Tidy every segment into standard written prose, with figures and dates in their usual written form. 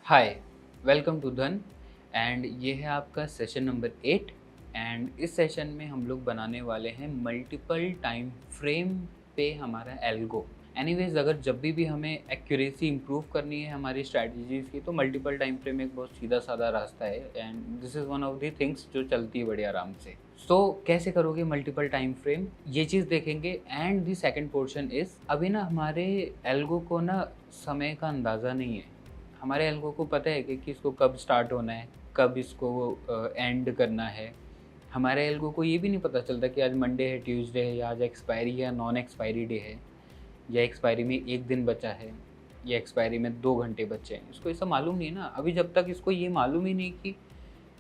Hi, welcome to धन। And ये है आपका सेशन नंबर 8। एंड इस सेशन में हम लोग बनाने वाले हैं मल्टीपल टाइम फ्रेम पे हमारा एल्गो। एनीवेज, अगर जब भी हमें एक्यूरेसी इंप्रूव करनी है हमारी स्ट्रैटेजीज़ की, तो मल्टीपल टाइम फ्रेम एक बहुत सीधा साधा रास्ता है and this is one of the things जो चलती है बड़े आराम से। सो कैसे करोगे मल्टीपल टाइम फ्रेम, ये चीज़ देखेंगे। And the second portion is, अभी ना हमारे एल्गो को ना समय का अंदाज़ा नहीं है। हमारे एल्गो को पता है कि इसको कब स्टार्ट होना है, कब इसको एंड करना है। हमारे एल्गो को ये भी नहीं पता चलता कि आज मंडे है, ट्यूसडे है, या आज एक्सपायरी है या नॉन एक्सपायरी डे है, या एक्सपायरी में 1 दिन बचा है, या एक्सपायरी में 2 घंटे बचे हैं। इसको ऐसा मालूम नहीं है ना। अभी जब तक इसको ये मालूम ही नहीं कि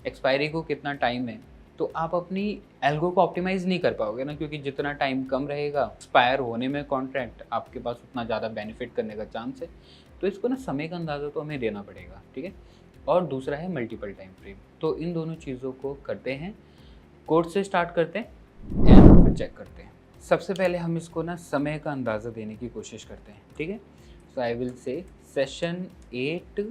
एक्सपायरी को कितना टाइम है, तो आप अपनी एल्गो को ऑप्टिमाइज़ नहीं कर पाओगे ना, क्योंकि जितना टाइम कम रहेगा एक्सपायर होने में कॉन्ट्रैक्ट, आपके पास उतना ज़्यादा बेनिफिट करने का चांस है। तो इसको ना समय का अंदाज़ा तो हमें देना पड़ेगा, ठीक है। और दूसरा है मल्टीपल टाइम फ्रेम। तो इन दोनों चीज़ों को करते हैं, कोड से स्टार्ट करते हैं एंड फिर चेक करते हैं। सबसे पहले हम इसको ना समय का अंदाज़ा देने की कोशिश करते हैं, ठीक है। So I will say session 8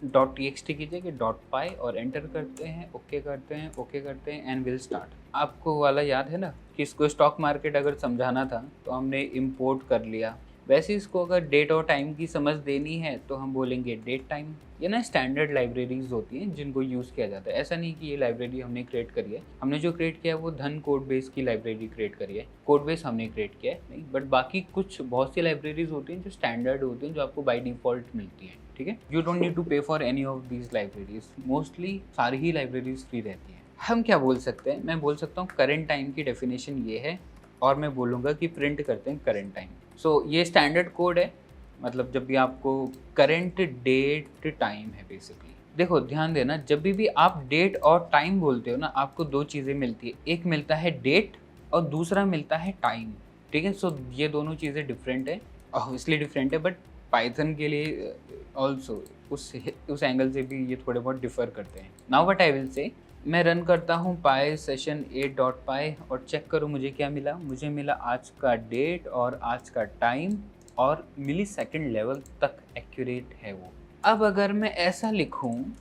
dot T कीजिए कि डॉट पाई और एंटर करते हैं, ओके करते हैं, ओके करते हैं एंड विल स्टार्ट। आपको वाला याद है ना कि इसको स्टॉक मार्केट अगर समझाना था तो हमने इंपोर्ट कर लिया। वैसे इसको अगर डेट और टाइम की समझ देनी है तो हम बोलेंगे डेट टाइम। ये ना स्टैंडर्ड लाइब्रेरीज होती हैं जिनको यूज़ किया जाता है। ऐसा नहीं कि ये लाइब्रेरी हमने क्रिएट करी है। हमने जो क्रिएट किया है वो धन कोड बेस की लाइब्रेरी क्रिएट करी है। कोड बेस हमने क्रिएट किया है नहीं, बट बाकी कुछ बहुत सी लाइब्रेरीज होती हैं जो स्टैंडर्ड होती हैं, जो आपको बाई डिफ़ॉल्ट मिलती हैं, ठीक है। यू डोंट नीड टू पे for any of these libraries. Mostly सारी ही लाइब्रेरीज फ्री रहती हैं। हम क्या बोल सकते हैं, मैं बोल सकता हूँ करेंट टाइम की डेफिनेशन ये है, और मैं बोलूँगा कि प्रिंट करते हैं करेंट टाइम। सो ये स्टैंडर्ड कोड है, मतलब जब भी आपको करेंट डेट टाइम है बेसिकली। देखो ध्यान देना, जब भी आप डेट और टाइम बोलते हो ना, आपको 2 चीज़ें मिलती है। एक मिलता है डेट और दूसरा मिलता है टाइम, ठीक है। सो ये दोनों चीज़ें डिफरेंट है, ऑब्वियसली डिफरेंट है, बट पाइथन के लिए ऑल्सो उस एंगल से भी ये थोड़े बहुत डिफर करते हैं। नाउ व्हाट आई विल से, मैं रन करता हूँ पाई सेशन 8 डॉट पाई और चेक करूँ मुझे क्या मिला। मुझे मिला आज का डेट और आज का टाइम, और मिली सेकेंड लेवल तक एक्यूरेट है वो। अब अगर मैं ऐसा लिखूँ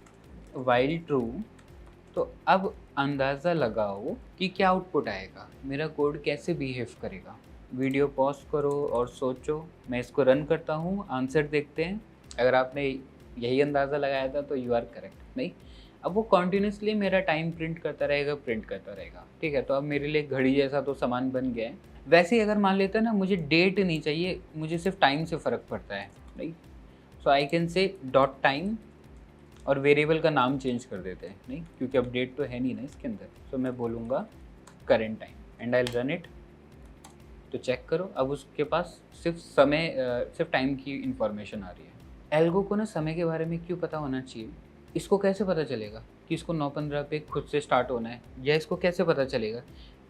वाइल ट्रू, तो अब अंदाज़ा लगाओ कि क्या आउटपुट आएगा, मेरा कोड कैसे बिहेव करेगा। वीडियो पॉज करो और सोचो। मैं इसको रन करता हूँ, आंसर देखते हैं। अगर आपने यही अंदाज़ा लगाया था तो यू आर करेक्ट। नहीं, अब वो कॉन्टीन्यूसली मेरा टाइम प्रिंट करता रहेगा, ठीक है। तो अब मेरे लिए घड़ी जैसा तो सामान बन गया है। वैसे ही अगर मान लेते हैं ना, मुझे डेट नहीं चाहिए, मुझे सिर्फ टाइम से फ़र्क पड़ता है, नहीं। So I can say dot time, और वेरिएबल का नाम चेंज कर देते हैं, नहीं, क्योंकि अब डेट तो है नहीं ना इसके अंदर। सो मैं बोलूँगा current time and I run it. तो चेक करो, अब उसके पास सिर्फ टाइम की इंफॉर्मेशन आ रही है। एल्गो को ना समय के बारे में क्यों पता होना चाहिए? इसको कैसे पता चलेगा कि इसको 9:15 पे खुद से स्टार्ट होना है, या इसको कैसे पता चलेगा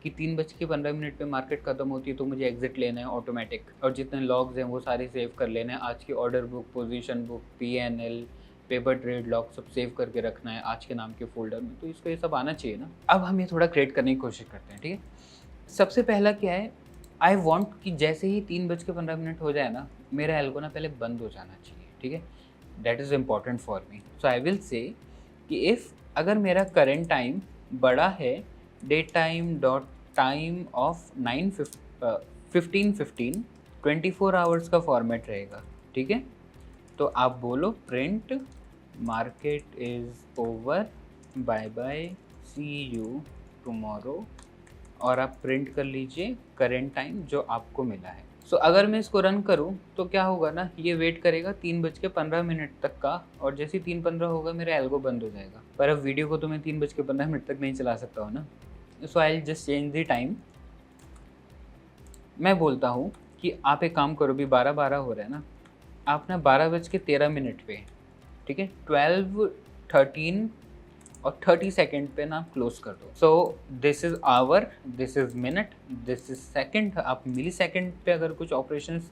कि 3:15 पे मार्केट ख़त्म होती है तो मुझे एग्जिट लेना है ऑटोमेटिक, और जितने लॉग्स हैं वो सारे सेव कर लेने हैं। आज की order book, position book, PNL, paper trade log सब सेव करके रखना है आज के नाम के फोल्डर में। तो इसको ये सब आना चाहिए ना। अब हम ये थोड़ा क्रिएट करने की कोशिश करते हैं, ठीक है। सबसे पहला क्या है, आई वॉन्ट कि जैसे ही 3:15 हो जाए ना, मेरा एल्गो ना पहले बंद हो जाना चाहिए, ठीक है। That is important for me. So I will say कि इफ़, अगर मेरा करेंट टाइम बड़ा है date time dot time of 15:15, 24 hours का फॉर्मेट रहेगा, ठीक है। तो आप बोलो print market is over, bye bye, see you tomorrow, और आप प्रिंट कर लीजिए करेंट टाइम जो आपको मिला है। सो अगर मैं इसको रन करूं तो क्या होगा ना, ये वेट करेगा 3:15 तक का, और जैसे ही 3:15 होगा मेरा एल्गो बंद हो जाएगा। पर अब वीडियो को तो मैं 3:15 तक नहीं चला सकता हूँ ना। So I will just change the time. मैं बोलता हूँ कि आप एक काम करो, अभी 12:12 हो रहा है ना, आप ना 12:13 पे, ठीक है, 12:13 और 30 सेकेंड पे ना क्लोज कर दो। So this is hour, this is minute, this is second. आप मिली सेकेंड पे अगर कुछ ऑपरेशंस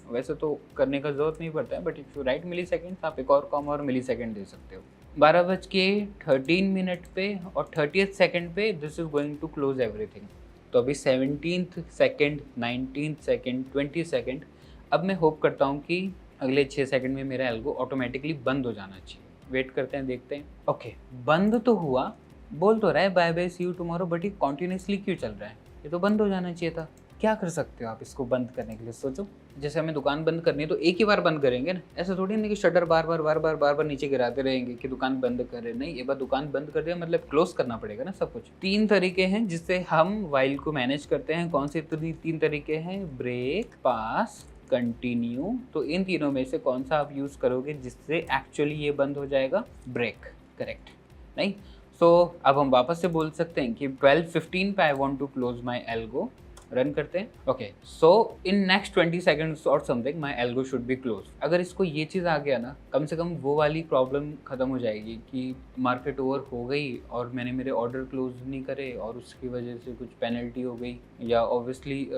वैसे तो करने का ज़रूरत नहीं पड़ता है, but if you write millisecond आप एक और कॉमा और मिली सेकेंड दे सकते हो। 12:13 पे और 30th सेकेंड पे this is going to close everything. तो अभी 17th second, 19th second, 20 second. अब मैं होप करता हूँ कि अगले 6 सेकेंड में मेरा एल्गो ऑटोमेटिकली बंद हो जाना चाहिए। वेट करते हैं, देखते हैं। ओके, बंद तो हुआ, बोल तो रहा है bye bye see you tomorrow, but ये कॉन्टिन्यूसली क्यों चल रहा है? ये तो बंद हो जाना चाहिए था। क्या कर सकते हो आप इसको बंद करने के लिए? सोचो, जैसे हमें दुकान बंद करनी है तो एक ही बार बंद करेंगे ना, ऐसा थोड़ी नहीं कि शटर बार बार नीचे गिराते रहेंगे कि दुकान बंद कर रहे। नहीं, एक बार दुकान बंद कर दिया मतलब क्लोज करना पड़ेगा ना सब कुछ। 3 तरीके हैं जिससे हम व्हाइल को मैनेज करते हैं। कौन से 3 तरीके हैं? ब्रेक, पास, कंटिन्यू। तो इन तीनों में से कौन सा आप यूज करोगे जिससे एक्चुअली ये बंद हो जाएगा? Break, correct. नहीं, सो अब हम वापस से बोल सकते हैं कि 12:15 पे I want to close my algo. Run करते हैं। Okay, so in next 20 seconds और something my algo should be close. अगर इसको ये चीज़ आ गया ना, कम से कम वो वाली प्रॉब्लम खत्म हो जाएगी कि मार्केट ओवर हो गई और मैंने मेरे ऑर्डर क्लोज नहीं करे और उसकी वजह से कुछ पेनल्टी हो गई, या ऑब्वियसली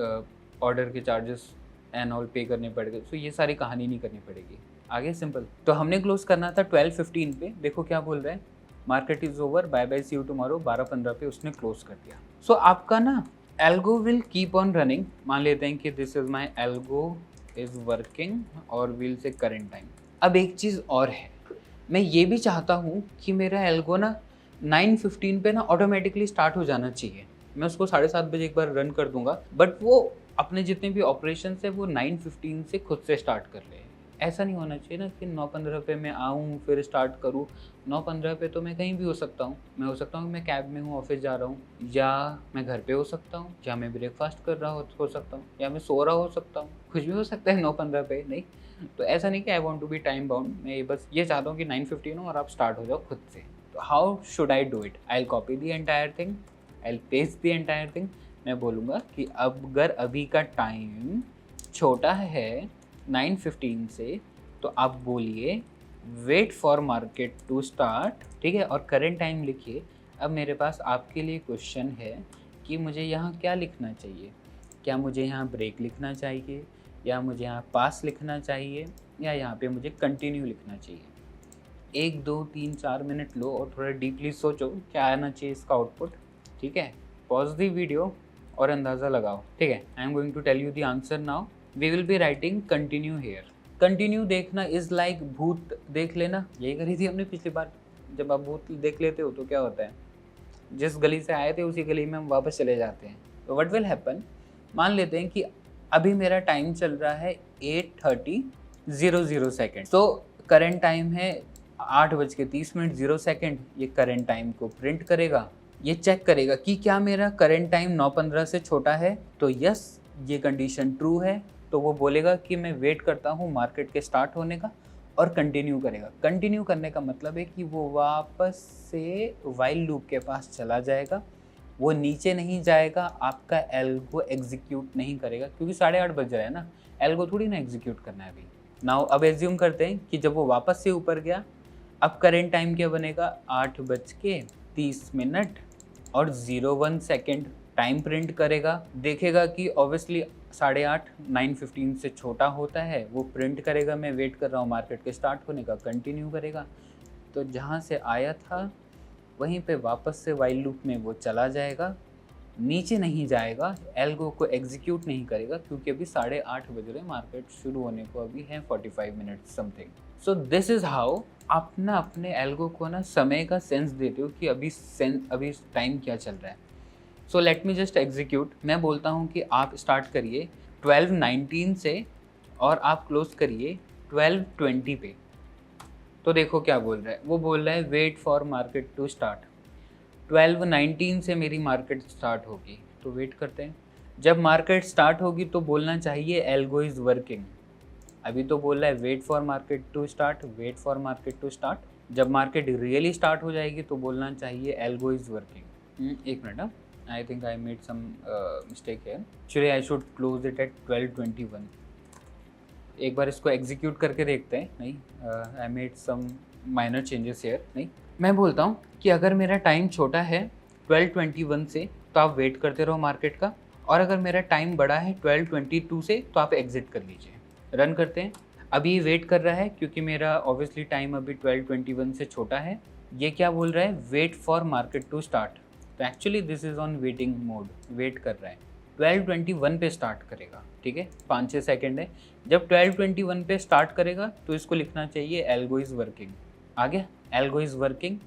ऑर्डर के चार्जेस एंड ऑल पे करने पड़ गए। सो ये सारी कहानी नहीं करनी पड़ेगी। आगे सिंपल। तो हमने क्लोज करना था 12:15 पे। देखो क्या बोल रहे हैं, market is over, bye bye see you tomorrow. 12:15 पे उसने क्लोज कर दिया। सो आपका ना algo will keep on running. मान लेते हैं कि this is my algo is working और विल से करेंट टाइम। अब एक चीज़ और है, मैं ये भी चाहता हूँ कि मेरा एल्गो ना 9:15 पे ना ऑटोमेटिकली स्टार्ट हो जाना चाहिए। मैं उसको 7:30 बजे एक बार रन कर दूंगा, बट वो अपने जितने भी ऑपरेशन है वो 9:15 से खुद से स्टार्ट कर ले। ऐसा नहीं होना चाहिए ना कि 9:15 पे मैं आऊँ फिर स्टार्ट करूँ। 9:15 पे तो मैं कहीं भी हो सकता हूँ। मैं हो सकता हूँ मैं कैब में हूँ, ऑफिस जा रहा हूँ, या मैं घर पे हो सकता हूँ, या मैं ब्रेकफास्ट कर रहा हो सकता हूँ, या मैं सो रहा हो सकता हूँ। कुछ भी हो सकता है 9:15 पे। नहीं, तो ऐसा नहीं कि I want to be time bound. मैं बस ये चाहता हूँ कि 9:15 हो और आप स्टार्ट हो जाओ खुद से। तो how should I do it? I copy the entire thing, I paste the entire thing. मैं बोलूँगा कि अगर अभी का टाइम छोटा है 9:15 से, तो आप बोलिए wait for market to start, ठीक है, और करेंट टाइम लिखिए। अब मेरे पास आपके लिए क्वेश्चन है कि मुझे यहाँ क्या लिखना चाहिए? क्या मुझे यहाँ ब्रेक लिखना चाहिए, या मुझे यहाँ पास लिखना चाहिए, या यहाँ पे मुझे कंटिन्यू लिखना चाहिए? 1 2 3 4 मिनट लो और थोड़ा डीपली सोचो क्या आना चाहिए इसका आउटपुट। ठीक है, पॉज दी वीडियो और अंदाज़ा लगाओ। ठीक है, I am going to tell you the answer now. We will be writing continue here. Continue देखना इज लाइक भूत देख लेना। यही करी थी हमने पिछली बार। जब आप भूत देख लेते हो तो क्या होता है, जिस गली से आए थे उसी गली में हम वापस चले जाते हैं। तो व्हाट विल हैपन, मान लेते हैं कि अभी मेरा टाइम चल रहा है 8:30 तो करेंट टाइम है 8:30 ये करेंट टाइम को प्रिंट करेगा। ये चेक करेगा कि क्या मेरा करेंट टाइम 9:15 से छोटा है। तो यस, ये कंडीशन ट्रू है। तो वो बोलेगा कि मैं वेट करता हूँ मार्केट के स्टार्ट होने का, और कंटिन्यू करेगा। कंटिन्यू करने का मतलब है कि वो वापस से वाइल लूप के पास चला जाएगा। वो नीचे नहीं जाएगा, आपका एल्गो एग्जीक्यूट नहीं करेगा, क्योंकि 8:30 बज रहा है ना, एल्गो थोड़ी ना एग्जीक्यूट करना है अभी। नाउ अब एज्यूम करते हैं कि जब वो वापस से ऊपर गया, अब करेंट टाइम क्या बनेगा? 8:30 और 01 सेकेंड टाइम प्रिंट करेगा। देखेगा कि ऑब्वियसली 8:30 9:15 से छोटा होता है, वो प्रिंट करेगा मैं वेट कर रहा हूँ मार्केट के स्टार्ट होने का, कंटिन्यू करेगा। तो जहाँ से आया था वहीं पे वापस से वाइल लूप में वो चला जाएगा, नीचे नहीं जाएगा, एल्गो को एग्जीक्यूट नहीं करेगा, क्योंकि अभी 8:30 बज रहे, मार्केट शुरू होने को अभी है 45 minute something. So this is how आप ना अपने एल्गो को ना समय का सेंस देते हो कि अभी टाइम क्या चल रहा है। So let me just execute. मैं बोलता हूँ कि आप स्टार्ट करिए 12:19 से और आप क्लोज करिए 12:20 पे। तो देखो क्या बोल रहा है, वो बोल रहा है wait for market to start. 12:19 से मेरी मार्केट स्टार्ट होगी, तो वेट करते हैं। जब मार्केट स्टार्ट होगी तो बोलना चाहिए एल्गो इज़ वर्किंग। अभी तो बोल रहा है wait for market to start, wait for market to start. जब मार्केट रियली स्टार्ट हो जाएगी तो बोलना चाहिए एल्गो इज़ वर्किंग। एक minute, I think I made some mistake है। Actually I should close it at 12:21। एक बार इसको एग्जीक्यूट करके देखते हैं। नहीं, I made some minor changes here. नहीं, मैं बोलता हूँ कि अगर मेरा टाइम छोटा है 12:21 से तो आप वेट करते रहो मार्केट का, और अगर मेरा टाइम बड़ा है 12:22 से तो आप एग्जिट कर लीजिए। रन करते हैं। अभी वेट कर रहा है क्योंकि मेरा ऑब्वियसली टाइम अभी 12:21 से छोटा है। ये क्या बोल रहा है? Wait for market to start. तो actually this is on waiting mode, wait कर रहा है। 12:21 पे स्टार्ट करेगा, ठीक है, 5-6 सेकेंड है। जब 12:21 पे स्टार्ट करेगा तो इसको लिखना चाहिए एल्गो इज़ वर्किंग। आ गया, एल्गो इज़ वर्किंग।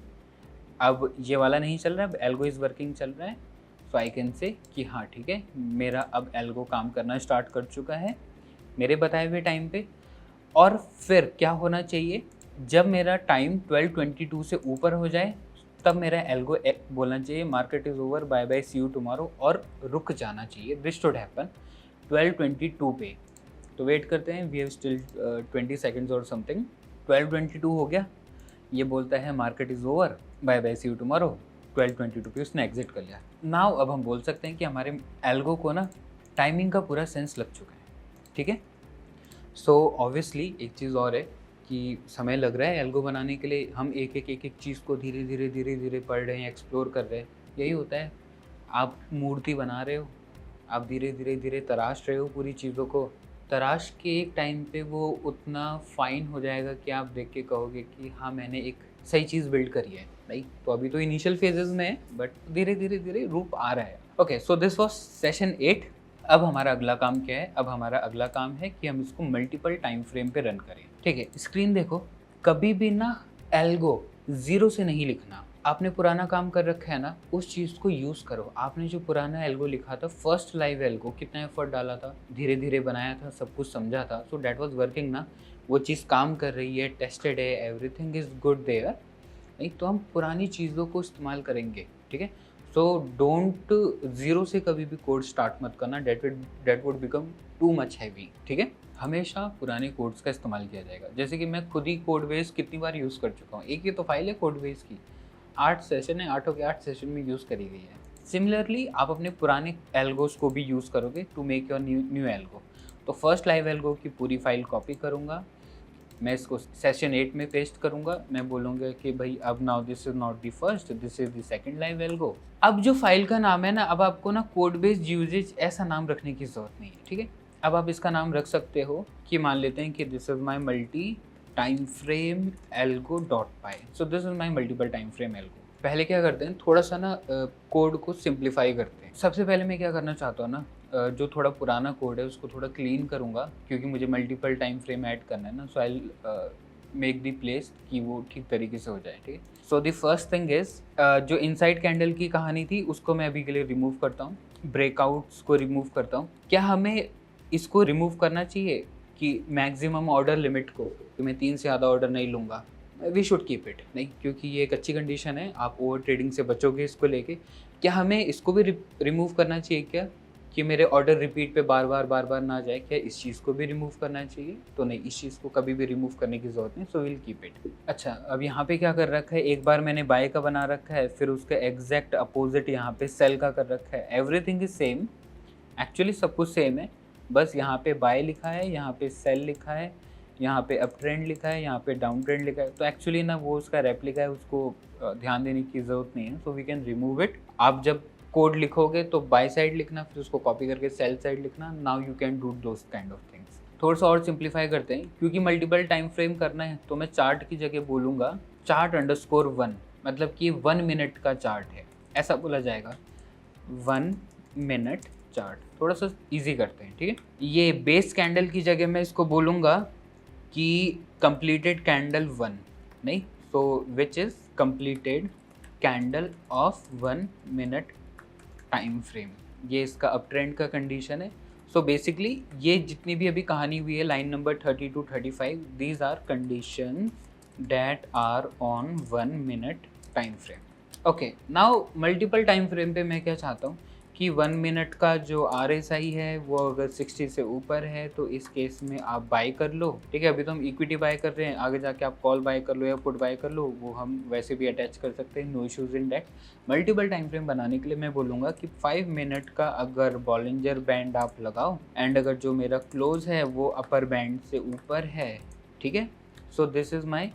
अब ये वाला नहीं चल रहा है, अब एल्गो इज़ वर्किंग चल रहा है। सो आई कैन से कि हाँ ठीक है, मेरा अब एल्गो काम करना स्टार्ट कर चुका है मेरे बताए हुए टाइम पे। और फिर क्या होना चाहिए, जब मेरा टाइम 12:22 से ऊपर हो जाए तब मेरा एल्गो बोलना चाहिए market is over, bye bye, see you tomorrow, और रुक जाना चाहिए। दिस शुड हैपन 12:22 पे। तो वेट करते हैं, वी हैव स्टिल 20 सेकेंड्स और समथिंग। 12:22 हो गया, ये बोलता है market is over, bye bye, see you tomorrow. 12:22 पे उसने एग्जिट कर लिया। नाउ अब हम बोल सकते हैं कि हमारे एल्गो को ना टाइमिंग का पूरा सेंस लग चुका है, ठीक है। सो ऑब्वियसली एक चीज़ और है कि समय लग रहा है एल्गो बनाने के लिए, हम एक एक चीज़ को धीरे धीरे पढ़ रहे हैं, एक्सप्लोर कर रहे हैं। यही होता है, आप मूर्ति बना रहे हो, आप धीरे तराश रहे हो पूरी चीज़ों को। तराश के एक टाइम पे वो उतना फाइन हो जाएगा कि आप देख के कहोगे कि हाँ मैंने एक सही चीज़ बिल्ड करी है, राइट। तो अभी तो इनिशियल फेजेस में है, बट धीरे धीरे रूप आ रहा है। Okay, so this was session 8। अब हमारा अगला काम क्या है, अब हमारा अगला काम है कि हम इसको मल्टीपल टाइम फ्रेम पे रन करें, ठीक है। स्क्रीन देखो, कभी भी ना एल्गो 0 से नहीं लिखना। आपने पुराना काम कर रखा है ना, उस चीज़ को यूज़ करो। आपने जो पुराना एल्गो लिखा था, फर्स्ट लाइव एल्गो, कितना एफर्ट डाला था, धीरे धीरे बनाया था, सब कुछ समझा था, सो डैट वाज वर्किंग ना, वो चीज़ काम कर रही है, टेस्टेड है, एवरीथिंग इज़ गुड देयर, नहीं तो हम पुरानी चीज़ों को इस्तेमाल करेंगे, ठीक है। सो डोंट 0 से कभी भी कोड स्टार्ट मत करना, that would become too much heavy, ठीक है। हमेशा पुराने कोड्स का इस्तेमाल किया जाएगा। जैसे कि मैं खुद ही कोड बेस कितनी बार यूज़ कर चुका हूँ, एक ही तो फाइल है कोड बेस की, 8 सेशन है, 8 के 8 सेशन में यूज़ करी गई है। सिमिलरली आप अपने पुराने एल्गोस को भी यूज़ करोगे to make your new algo. तो फर्स्ट लाइव एल्गो की पूरी फाइल कॉपी करूँगा, मैं इसको सेशन 8 में पेस्ट करूँगा। मैं बोलूँगा कि भाई अब now this is not the first, this is the second live algo. अब जो फाइल का नाम है ना, अब आपको ना कोड बेस्ड यूजेज ऐसा नाम रखने की ज़रूरत नहीं है, ठीक है। अब आप इसका नाम रख सकते हो कि मान लेते हैं कि this is my multi time frame algo dot pi. So this is my multiple time frame algo. पहले क्या करते हैं, थोड़ा सा ना कोड को सिंप्लीफाई करते हैं। सबसे पहले मैं क्या करना चाहता हूँ ना, जो थोड़ा पुराना कोड है उसको थोड़ा क्लीन करूँगा, क्योंकि मुझे मल्टीपल टाइम फ्रेम ऐड करना है ना। So I make the place कि वो ठीक तरीके से हो जाए, ठीक है। So the first thing is, जो इनसाइड कैंडल की कहानी थी उसको मैं अभी के लिए रिमूव करता हूँ, ब्रेकआउट्स को रिमूव करता हूँ। क्या हमें इसको रिमूव करना चाहिए कि मैक्सिमम ऑर्डर लिमिट को, तो मैं 3 से ज़्यादा ऑर्डर नहीं लूँगा, वी शुड कीप इट, नहीं, क्योंकि ये एक अच्छी कंडीशन है, आप ओवर ट्रेडिंग से बचोगे इसको लेके। क्या हमें इसको भी रिमूव करना चाहिए क्या, कि मेरे ऑर्डर रिपीट पे बार बार ना जाए, क्या इस चीज़ को भी रिमूव करना चाहिए? तो नहीं, इस चीज़ को कभी भी रिमूव करने की ज़रूरत नहीं, सो विल कीप इट। अच्छा, अब यहाँ पे क्या कर रखा है, एक बार मैंने बाय का बना रखा है, फिर उसका एग्जैक्ट अपोजिट यहाँ पे सेल का कर रखा है। एवरीथिंग इज सेम, एक्चुअली सब कुछ सेम है, बस यहाँ पे बाय लिखा है, यहाँ पे सेल लिखा है, यहाँ पे अप ट्रेंड लिखा है, यहाँ पे डाउन ट्रेंड लिखा है। तो एक्चुअली ना वो उसका रेप्लिका है, उसको ध्यान देने की ज़रूरत नहीं है, so we can remove it. आप जब कोड लिखोगे तो बाय साइड लिखना, फिर उसको कॉपी करके सेल साइड लिखना। Now you can do those kind of things. थोड़ा सा और सिंप्लीफाई करते हैं, क्योंकि मल्टीपल टाइम फ्रेम करना है तो मैं चार्ट की जगह बोलूँगा chart_1, मतलब कि 1 मिनट का चार्ट है, ऐसा बोला जाएगा, 1 मिनट चार्ट। थोड़ा सा इजी करते हैं, ठीक है। ये बेस कैंडल की जगह मैं इसको बोलूँगा कि कंप्लीटेड कैंडल 1, नहीं, so which is completed candle of 1 minute time frame. ये इसका अप ट्रेंड का कंडीशन है। सो बेसिकली ये जितनी भी अभी कहानी हुई है, line number 30 to 35, these are condition that are on 1 minute time frame. Okay, now multiple time frame पे मैं क्या चाहता हूँ कि 1 मिनट का जो RSI है वो अगर 60 से ऊपर है तो इस केस में आप बाय कर लो, ठीक है। अभी तो हम इक्विटी बाय कर रहे हैं, आगे जाके आप कॉल बाय कर लो या पुट बाय कर लो, वो हम वैसे भी अटैच कर सकते हैं, no issues in that. Multiple time frame बनाने के लिए मैं बोलूँगा कि 5 मिनट का अगर बॉलिंजर बैंड आप लगाओ, एंड अगर जो मेरा क्लोज है वो अपर बैंड से ऊपर है, ठीक है। सो this is my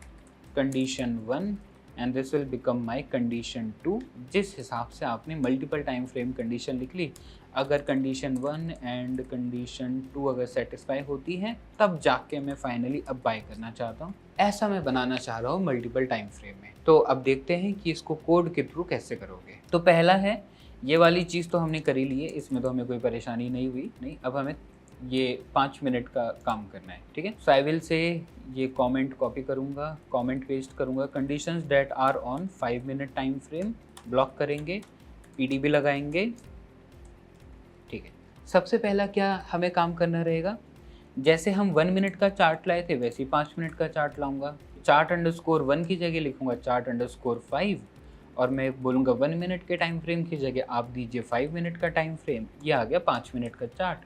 condition 1 and this will become my condition 2। जिस हिसाब से आपने मल्टीपल टाइम फ्रेम कंडीशन लिख ली, अगर कंडीशन 1 एंड कंडीशन 2 अगर सेटिस्फाई होती है, तब जाके मैं फाइनली अब बाय करना चाहता हूँ। ऐसा मैं बनाना चाह रहा हूँ मल्टीपल टाइम फ्रेम में। तो अब देखते हैं कि इसको कोड के थ्रू कैसे करोगे। तो पहला है, ये वाली चीज़ तो हमने करी ली है, इसमें तो हमें कोई परेशानी नहीं हुई, नहीं। अब हमें ये 5 मिनट का काम करना है, ठीक है। सो आई विल से ये कमेंट कॉपी करूँगा, कमेंट पेस्ट करूँगा, conditions that are on 5 minute time frame, block करेंगे, पीडीबी लगाएंगे, ठीक है। सबसे पहला क्या हमें काम करना रहेगा, जैसे हम 1 मिनट का चार्ट लाए थे वैसे ही 5 मिनट का चार्ट लाऊंगा। चार्ट_1 की जगह लिखूंगा चार्ट_5 और मैं बोलूँगा 1 मिनट के टाइम फ्रेम की जगह आप दीजिए 5 मिनट का टाइम फ्रेम। ये आ गया 5 मिनट का चार्ट।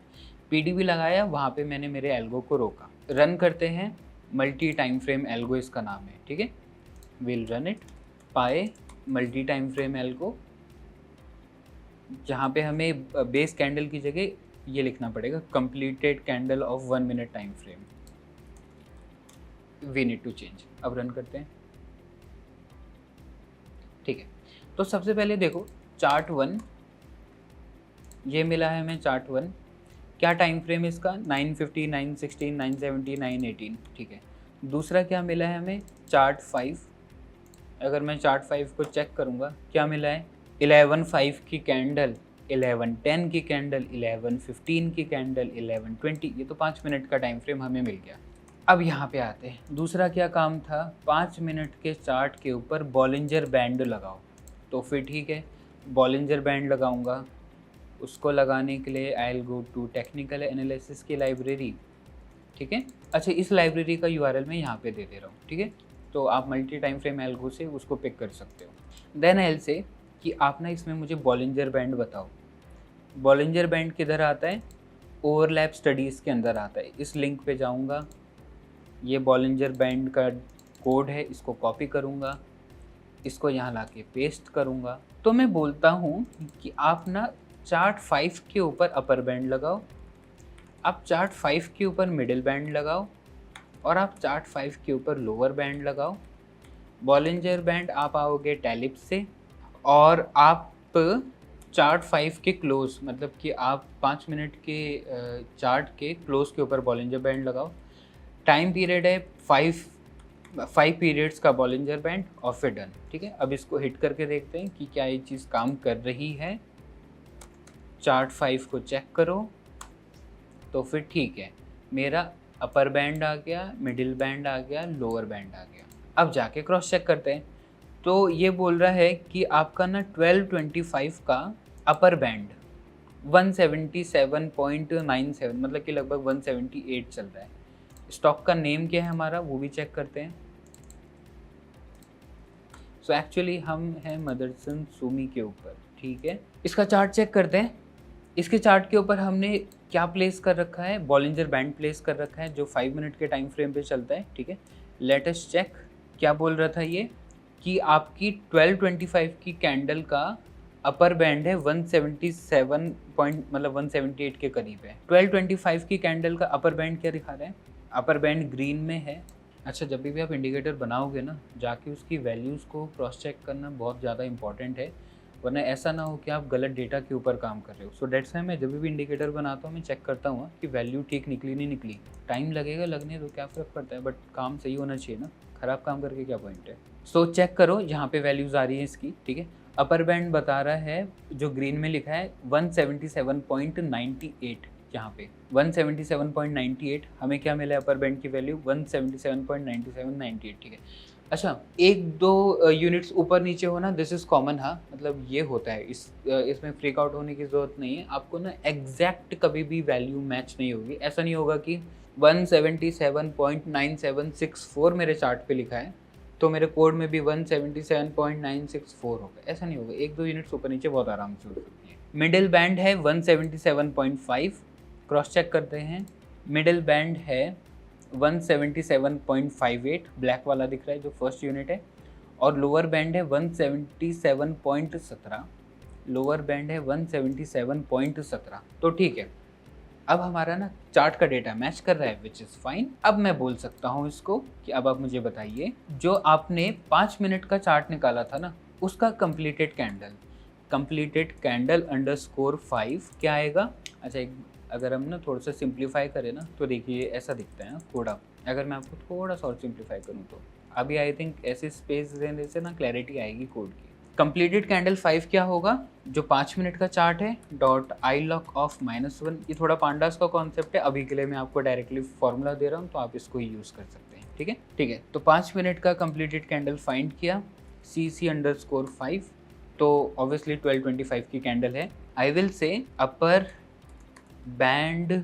पीडीबी लगाया, वहाँ पे मैंने मेरे एल्गो को रोका। रन करते हैं, मल्टी टाइम फ्रेम एल्गो इसका नाम है, ठीक है। विल रन इट, पाए मल्टी टाइम फ्रेम एल्गो, जहाँ पे हमें बेस कैंडल की जगह ये लिखना पड़ेगा completed candle of 1 minute time frame, we need to change. अब रन करते हैं, ठीक है। तो सबसे पहले देखो चार्ट 1 ये मिला है हमें, चार्ट 1 क्या टाइम फ्रेम इसका 950, 916, 970, 918, ठीक है। दूसरा क्या मिला है हमें, चार्ट 5। अगर मैं चार्ट 5 को चेक करूँगा क्या मिला है, 11:05 की कैंडल, 11:10 की कैंडल, 11:15 की कैंडल, 11:20, ये तो 5 मिनट का टाइम फ्रेम हमें मिल गया। अब यहाँ पे आते हैं, दूसरा क्या काम था, 5 मिनट के चार्ट के ऊपर बॉलिंजर बैंड लगाओ। तो फिर ठीक है, बॉलिंजर बैंड लगाऊंगा। उसको लगाने के लिए I will go to technical analysis की लाइब्रेरी, ठीक है। अच्छा, इस लाइब्रेरी का यूआरएल मैं यहाँ पे दे दे रहा हूँ, ठीक है। तो आप मल्टी टाइम फ्रेम एल्गो से उसको पिक कर सकते हो। देन आई विल से कि आप ना इसमें मुझे बॉलिंजर बैंड बताओ। बॉलिंजर बैंड किधर आता है, ओवरलैप स्टडीज़ के अंदर आता है। इस लिंक पे जाऊँगा, ये बॉलिंजर बैंड का कोड है, इसको कॉपी करूँगा, इसको यहाँ ला के पेस्ट करूँगा। तो मैं बोलता हूँ कि आप ना चार्ट 5 के ऊपर अपर बैंड लगाओ, आप चार्ट 5 के ऊपर मिडिल बैंड लगाओ और आप चार्ट 5 के ऊपर लोअर बैंड लगाओ। बॉलिंजर बैंड आप आओगे टैलिप से और आप चार्ट 5 के क्लोज, मतलब कि आप 5 मिनट के चार्ट के क्लोज के ऊपर बॉलिंजर बैंड लगाओ। टाइम पीरियड है 5 पीरियड्स का बॉलिंजर बैंड और फिर डन, ठीक है। अब इसको हिट करके देखते हैं कि क्या ये चीज़ काम कर रही है। चार्ट 5 को चेक करो तो फिर ठीक है, मेरा अपर बैंड आ गया, मिडिल बैंड आ गया, लोअर बैंड आ गया। अब जाके क्रॉस चेक करते हैं, तो ये बोल रहा है कि आपका ना 1225 का अपर बैंड 177.97, मतलब कि लगभग 178 चल रहा है। स्टॉक का नेम क्या है हमारा, वो भी चेक करते हैं। सो एक्चुअली हम हैं मदरसन सुमी के ऊपर, ठीक है। इसका चार्ट चेक करते हैं। इसके चार्ट के ऊपर हमने क्या प्लेस कर रखा है, बॉलिंजर बैंड प्लेस कर रखा है जो 5 मिनट के टाइम फ्रेम पे चलता है, ठीक है। लेट अस चेक, क्या बोल रहा था ये कि आपकी 1225 की कैंडल का अपर बैंड है 177 पॉइंट, मतलब 178 के करीब है। 1225 की कैंडल का अपर बैंड क्या दिखा रहा है, अपर बैंड ग्रीन में है। अच्छा, जब भी आप इंडिकेटर बनाओगे ना, जाके उसकी वैल्यूज़ को क्रॉस चेक करना बहुत ज़्यादा इंपॉर्टेंट है, वरना ऐसा ना हो कि आप गलत डेटा के ऊपर काम कर रहे हो। सो डेट्स वाई मैं जब भी इंडिकेटर बनाता हूँ मैं चेक करता हूँ कि वैल्यू ठीक निकली नहीं निकली। टाइम लगेगा, लगने तो क्या फ़र्क पड़ता है, बट काम सही होना चाहिए ना, ख़राब काम करके क्या पॉइंट है। सो चेक करो, यहाँ पे वैल्यूज़ आ रही है इसकी, ठीक है। अपर बैंड बता रहा है जो ग्रीन में लिखा है 177.98, यहाँ पे 177.98 हमें क्या मिला है, अपर बैंड की वैल्यू 177.9798, ठीक है। अच्छा, 1-2 यूनिट्स ऊपर नीचे होना दिस इज़ कॉमन, हाँ, मतलब ये होता है, इसमें फ्रीक आउट होने की ज़रूरत नहीं है। आपको ना एग्जैक्ट कभी भी वैल्यू मैच नहीं होगी। ऐसा नहीं होगा कि 177.9764 मेरे चार्ट पे लिखा है तो मेरे कोड में भी 177.964 होगा, ऐसा नहीं होगा। 1-2 यूनिट्स ऊपर नीचे बहुत आराम से हो सकती है। मिडिल बैंड है 177.5, क्रॉस चेक करते हैं। मिडिल बैंड है 177.58, ब्लैक वाला दिख रहा है जो फर्स्ट यूनिट है, और लोअर बैंड है 177.17, लोअर बैंड है 177.17। तो ठीक है, अब हमारा ना चार्ट का डेटा मैच कर रहा है, विच इज़ फाइन। अब मैं बोल सकता हूँ इसको कि अब आप मुझे बताइए, जो आपने 5 मिनट का चार्ट निकाला था ना, उसका कंप्लीटेड कैंडल _5 क्या आएगा। अच्छा, अगर हम ना थोड़ा सा सिंप्लीफाई करें ना तो देखिए ऐसा दिखता है ना कोड। अगर मैं आपको थोड़ा सा और सिंप्लीफाई करूँ तो अभी आई थिंक ऐसे स्पेस देने से ना क्लैरिटी आएगी कोड की। कंप्लीटेड कैंडल 5 क्या होगा, जो 5 मिनट का चार्ट है, डॉट आई लॉक ऑफ -1। ये थोड़ा पांडास का कॉन्सेप्ट है, अभी के लिए मैं आपको डायरेक्टली फॉर्मूला दे रहा हूँ, तो आप इसको यूज़ कर सकते हैं। ठीक है, ठीक है। तो 5 मिनट का कंप्लीटेड कैंडल फाइंड किया, CC_5, तो ऑब्वियसली 1225 की कैंडल है। आई विल से अपर बैंड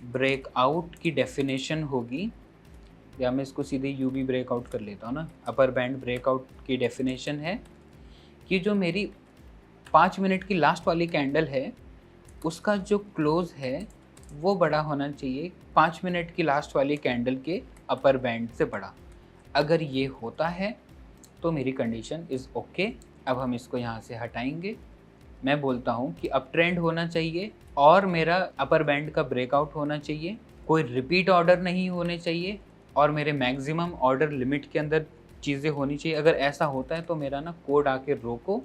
ब्रेकआउट की डेफिनेशन होगी, या मैं इसको सीधे UB ब्रेकआउट कर लेता हूँ ना। अपर बैंड ब्रेकआउट की डेफिनेशन है कि जो मेरी 5 मिनट की लास्ट वाली कैंडल है, उसका जो क्लोज है वो बड़ा होना चाहिए 5 मिनट की लास्ट वाली कैंडल के अपर बैंड से बड़ा। अगर ये होता है तो मेरी कंडीशन इज़ ओके। अब हम इसको यहाँ से हटाएंगे। मैं बोलता हूँ कि अप ट्रेंड होना चाहिए और मेरा अपर बैंड का ब्रेकआउट होना चाहिए, कोई रिपीट ऑर्डर नहीं होने चाहिए, और मेरे मैक्सिमम ऑर्डर लिमिट के अंदर चीज़ें होनी चाहिए। अगर ऐसा होता है तो मेरा ना कोड आके रोको,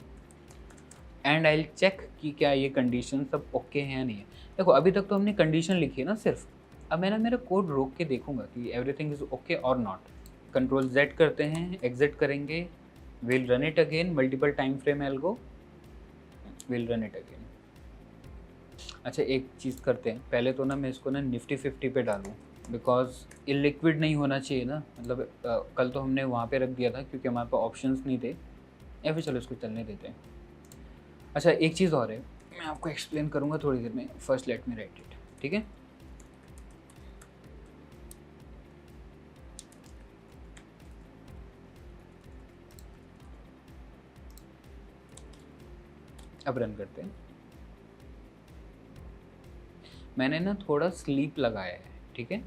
एंड आई विल चेक कि क्या ये कंडीशन सब ओके हैं या नहीं है। देखो अभी तक तो हमने कंडीशन लिखी है ना सिर्फ, अब मैं ना मेरा कोड रोक के देखूंगा कि एवरीथिंग इज़ ओके और नॉट। कंट्रोल Z करते हैं, एग्जिट करेंगे, will run it again, multiple time frame algo, will run it again. अच्छा एक चीज़ करते हैं, पहले तो ना मैं इसको ना निफ्टी 50 पे डालूँ, बिकॉज इलिक्विड नहीं होना चाहिए ना। मतलब कल तो हमने वहाँ पे रख दिया था क्योंकि हमारे पास ऑप्शंस नहीं थे, या फिर चलो इसको चलने देते हैं। अच्छा एक चीज़ और है, मैं आपको एक्सप्लेन करूँगा थोड़ी देर में, first let me right it. ठीक है, अब रन करते हैं। मैंने ना थोड़ा स्लीप लगाया है। ठीक है,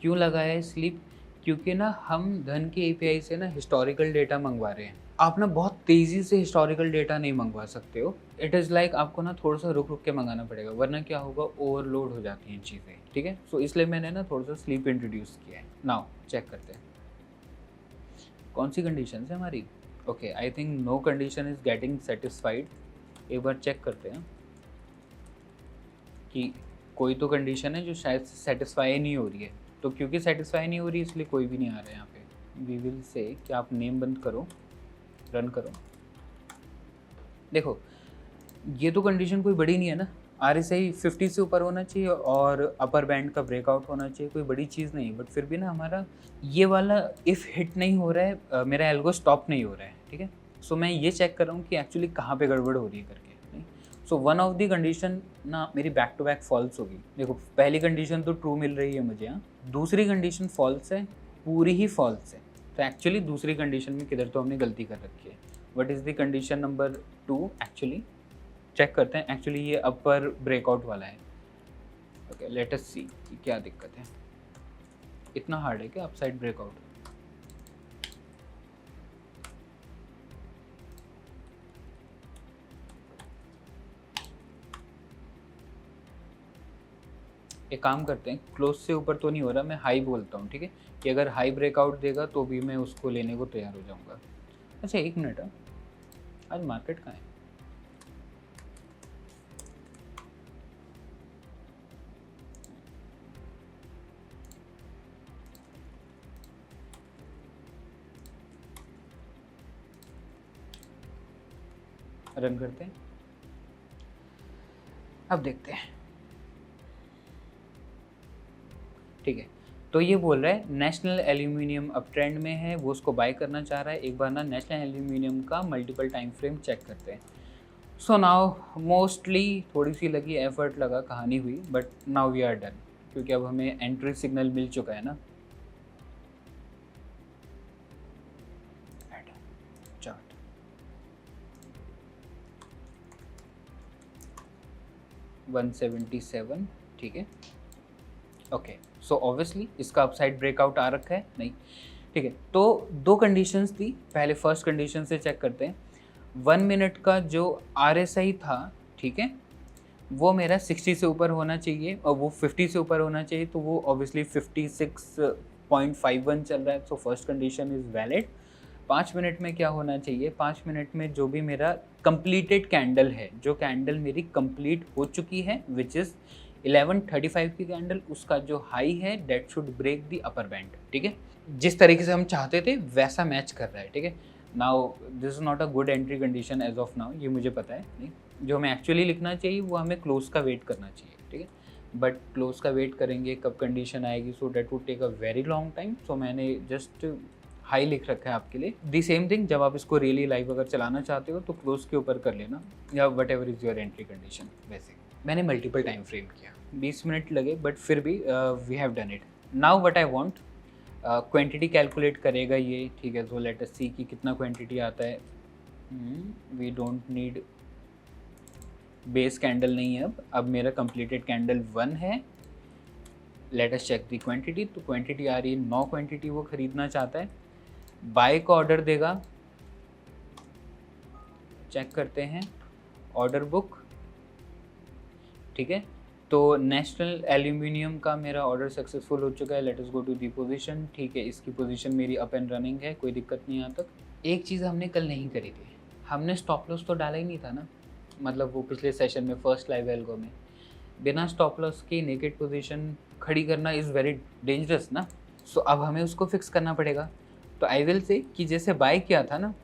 क्यों लगाया है स्लीप, क्योंकि ना हम धन की API से ना हिस्टोरिकल डेटा मंगवा रहे हैं। आप ना बहुत तेज़ी से हिस्टोरिकल डेटा नहीं मंगवा सकते हो। इट इज़ लाइक आपको ना थोड़ा सा रुक रुक के मंगाना पड़ेगा, वरना क्या होगा, ओवरलोड हो जाती हैं चीज़ें। ठीक है, सो इसलिए मैंने ना थोड़ा सा स्लीप इंट्रोड्यूस किया है। नाउ चेक करते हैं कौन सी कंडीशन है हमारी। Okay, I think no condition is getting satisfied. एक बार चेक करते हैं कि कोई तो कंडीशन है जो शायद सेटिस्फाई नहीं हो रही है। तो क्योंकि सेटिस्फाई नहीं हो रही इसलिए कोई भी नहीं आ रहा है यहाँ पे। वी विल से कि आप नेम बंद करो, रन करो। देखो ये तो कंडीशन कोई बड़ी नहीं है ना, RSI 50 से ऊपर होना चाहिए और अपर बैंड का ब्रेकआउट होना चाहिए, कोई बड़ी चीज़ नहीं है। बट फिर भी ना हमारा ये वाला इफ़ हिट नहीं हो रहा है, मेरा एल्गो स्टॉप नहीं हो रहा है। ठीक है, सो मैं ये चेक कर रहा हूँ कि एक्चुअली कहाँ पे गड़बड़ हो रही है करके। So one of the condition ना मेरी बैक टू बैक फॉल्स होगी। देखो पहली कंडीशन तो ट्रू मिल रही है मुझे, यहाँ दूसरी कंडीशन फॉल्स है, पूरी ही फॉल्स है। तो एक्चुअली दूसरी कंडीशन में किधर तो हमने गलती कर रखी है। What is the condition number 2 actually, check करते हैं। एक्चुअली ये अपर ब्रेकआउट वाला है। ओके लेट अस सी कि क्या दिक्कत है। इतना हार्ड है क्या अपसाइड ब्रेकआउट? एक काम करते हैं, क्लोज से ऊपर तो नहीं हो रहा, मैं हाई बोलता हूँ। ठीक है, कि अगर हाई ब्रेकआउट देगा तो भी मैं उसको लेने को तैयार हो जाऊँगा। अच्छा एक मिनट, आज मार्केट कहाँ है? रन करते हैं, अब देखते हैं। ठीक है, तो ये बोल रहा है नेशनल एल्यूमिनियम अब ट्रेंड में है, वो उसको बाय करना चाह रहा है। एक बार ना नेशनल एल्यूमिनियम का मल्टीपल टाइम फ्रेम चेक करते हैं। सो नाउ मोस्टली थोड़ी सी लगी, एफर्ट लगा, कहानी हुई, but now we are done, क्योंकि अब हमें एंट्री सिग्नल मिल चुका है ना। चार्ट 177, ठीक है। ओके, सो ऑब्वियसली इसका अपसाइड ब्रेकआउट आ रखा है नहीं। ठीक है, तो दो कंडीशंस थी, पहले फर्स्ट कंडीशन से चेक करते हैं। 1 मिनट का जो RSI था, ठीक है, वो मेरा 60 से ऊपर होना चाहिए और वो 50 से ऊपर होना चाहिए, तो वो ऑब्वियसली 56.51 चल रहा है। So first condition is valid. 5 minute में क्या होना चाहिए, 5 मिनट में जो भी मेरा कंप्लीटेड कैंडल है, जो कैंडल मेरी कंप्लीट हो चुकी है, विच इज़ 11:35 की कैंडल, उसका जो हाई है that should break the upper band. ठीक है, जिस तरीके से हम चाहते थे वैसा मैच कर रहा है। ठीक है, now this is not a good entry condition as of now, ये मुझे पता है। नहीं, जो हमें एक्चुअली लिखना चाहिए वो हमें क्लोज का वेट करना चाहिए, ठीक है। बट क्लोज का वेट करेंगे कब कंडीशन आएगी, so that would take a very long time. So मैंने जस्ट हाई लिख रखा है आपके लिए। दी सेम थिंग, जब आप इसको रियली लाइव अगर चलाना चाहते हो तो क्लोज के ऊपर कर लेना, या what ever is your entry condition. वैसे मैंने मल्टीपल टाइम फ्रेम किया, 20 मिनट लगे, बट फिर भी we have done it. Now what I want, quantity calculate करेगा ये, ठीक है। सो लेट अस सी कि कितना क्वांटिटी आता है। We don't need base candle, नहीं है अब मेरा कंप्लीटेड कैंडल 1 है। Let us check the quantity, तो क्वांटिटी आ रही है 9 क्वांटिटी वो खरीदना चाहता है। बाय का ऑर्डर देगा, चेक करते हैं ऑर्डर बुक, ठीक है। तो नेशनल एल्यूमिनियम का मेरा ऑर्डर सक्सेसफुल हो चुका है। Let us go to the position, ठीक है। इसकी पोजीशन मेरी अप एंड रनिंग है, कोई दिक्कत नहीं यहाँ तक। एक चीज़ हमने कल नहीं करी थी, हमने स्टॉप लॉस तो डाला ही नहीं था ना, मतलब वो पिछले सेशन में फर्स्ट लाइव एल्गो में बिना स्टॉप लॉस की नेकेड पोजीशन खड़ी करना इज़ वेरी डेंजरस ना। सो अब हमें उसको फिक्स करना पड़ेगा। तो आई विल से कि जैसे बाय किया था ना,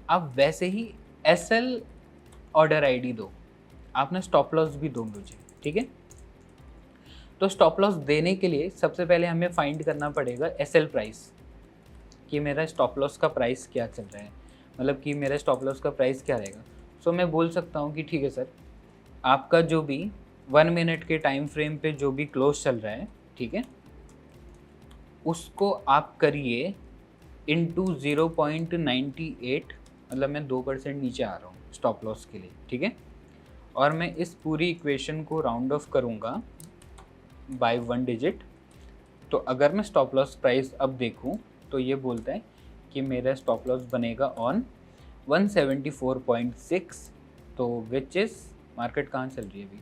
आप वैसे ही SL ऑर्डर ID दो, आपने स्टॉप लॉस भी दो मुझे, ठीक है। तो स्टॉप लॉस देने के लिए सबसे पहले हमें फाइंड करना पड़ेगा SL प्राइस, कि मेरा स्टॉप लॉस का प्राइस क्या चल रहा है, मतलब कि मेरा स्टॉप लॉस का प्राइस क्या रहेगा। सो मैं बोल सकता हूँ कि ठीक है सर, आपका जो भी 1 मिनट के टाइम फ्रेम पे जो भी क्लोज चल रहा है, ठीक है, उसको आप करिए इंटू 0.98, मतलब मैं 2% नीचे आ रहा हूँ स्टॉप लॉस के लिए, ठीक है। और मैं इस पूरी इक्वेशन को राउंड ऑफ करूँगा बाय 1 डिजिट। तो अगर मैं स्टॉप लॉस प्राइस अब देखूँ तो ये बोलता है कि मेरा स्टॉप लॉस बनेगा ऑन 174.6। तो विच इज़, मार्केट कहाँ चल रही है अभी,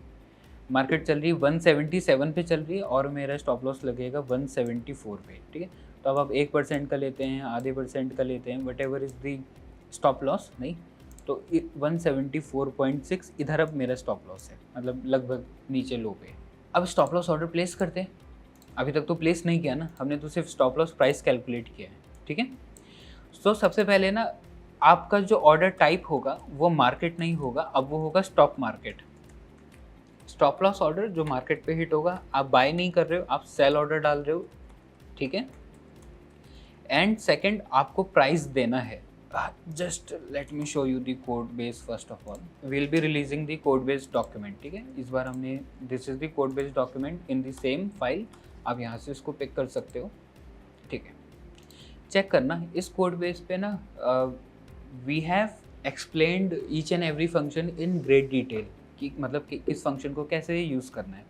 मार्केट चल रही है 177 पे चल रही है, और मेरा स्टॉप लॉस लगेगा 174 पे, ठीक है। तो अब आप 1% का लेते हैं, आधे % का लेते हैं, what ever is the stop loss, नहीं तो 174.6 इधर अब मेरा स्टॉप लॉस है, मतलब लगभग नीचे लो पे। अब स्टॉप लॉस ऑर्डर प्लेस करते हैं। अभी तक तो प्लेस नहीं किया ना हमने, तो सिर्फ स्टॉप लॉस प्राइस कैलकुलेट किया है, ठीक है। सो सबसे पहले ना आपका जो ऑर्डर टाइप होगा वो मार्केट नहीं होगा, अब वो होगा stop market. Stop loss order जो मार्केट पे हिट होगा, आप बाय नहीं कर रहे हो, आप सेल ऑर्डर डाल रहे हो, ठीक है। एंड सेकंड, आपको प्राइस देना है। Just let me show you the code base. First of all will be releasing the code based document, ठीक है। इस बार हमने, this is the code based document in the same file, आप यहाँ से इसको पिक कर सकते हो, ठीक है। चेक करना इस कोड बेस पे ना, we have explained each and every function in great detail, कि मतलब कि इस फंक्शन को कैसे यूज़ करना है।